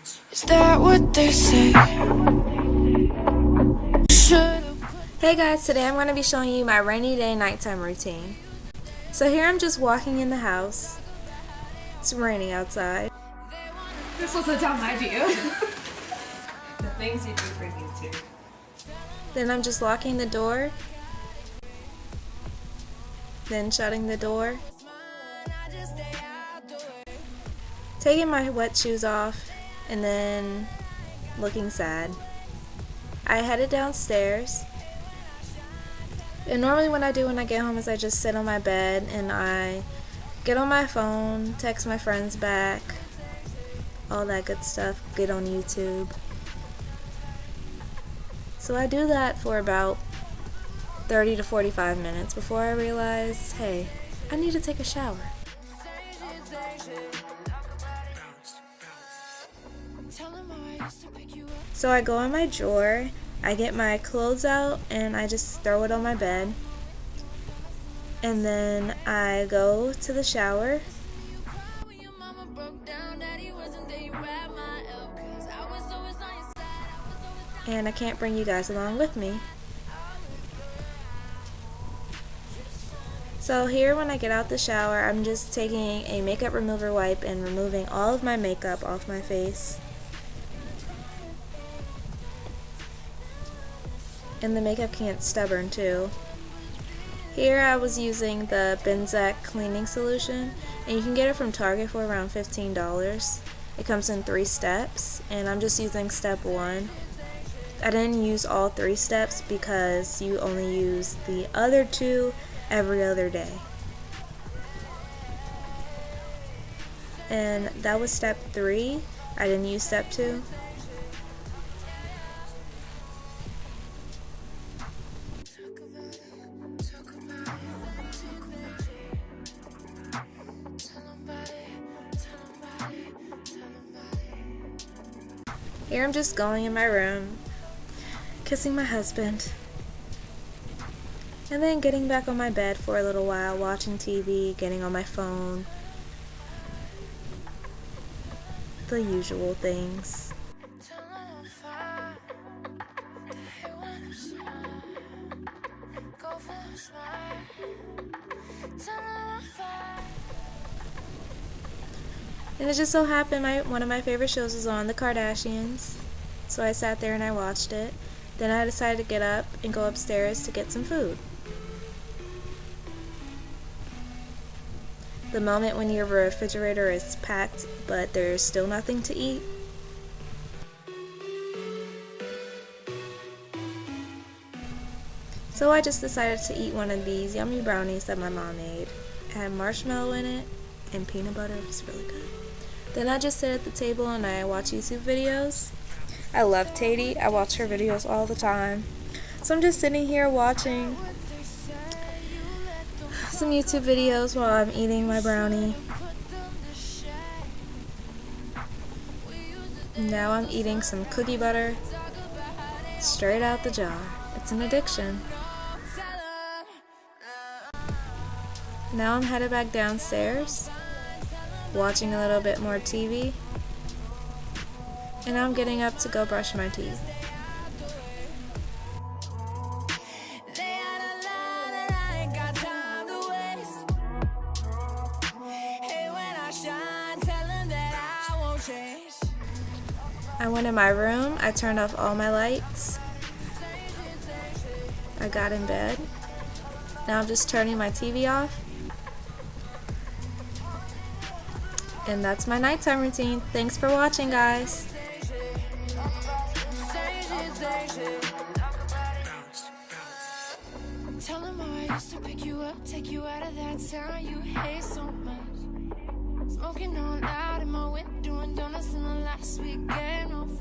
Is that what they say? Hey guys, today I'm going to be showing you my rainy day nighttime routine. So here I'm just walking in the house. It's raining outside. This was a dumb idea. The things you'd be bringing to. Then I'm just locking the door. Then shutting the door. Taking my wet shoes off. And then looking sad. I headed downstairs. And normally what I do when I get home is I just sit on my bed and I get on my phone, text my friends back, all that good stuff, get on YouTube. So I do that for about 30 to 45 minutes before I realize, hey, I need to take a shower. So I go in my drawer, I get my clothes out, and I just throw it on my bed. And then I go to the shower. And I can't bring you guys along with me. So here when I get out the shower, I'm just taking a makeup remover wipe and removing all of my makeup off my face. And the makeup can get stubborn too. Here I was using the Benzac cleaning solution, and you can get it from Target for around $15. It comes in 3 steps, and I'm just using step 1. I didn't use all 3 steps because you only use the other 2 every other day. And that was step 3. I didn't use step 2. Here I'm just going in my room, kissing my husband, and then getting back on my bed for a little while, watching TV, getting on my phone, the usual things. And it just so happened one of my favorite shows was on, The Kardashians. So I sat there and I watched it. Then I decided to get up and go upstairs to get some food. The moment when your refrigerator is packed but there's still nothing to eat. So I just decided to eat one of these yummy brownies that my mom made. It had marshmallow in it and peanut butter. It was really good. Then I just sit at the table and I watch YouTube videos. I love Tati. I watch her videos all the time. So I'm just sitting here watching some YouTube videos while I'm eating my brownie. Now I'm eating some cookie butter straight out the jar. It's an addiction. Now I'm headed back downstairs, watching a little bit more TV, and I'm getting up to go brush my teeth. I went in my room, I turned off all my lights, I got in bed. Now I'm just turning my TV off. And that's my nighttime routine. Thanks for watching, guys. Tell them how I used to pick you up, take you out of that town you hate so much. Smoking on out in my window, doing donuts in the last weekend.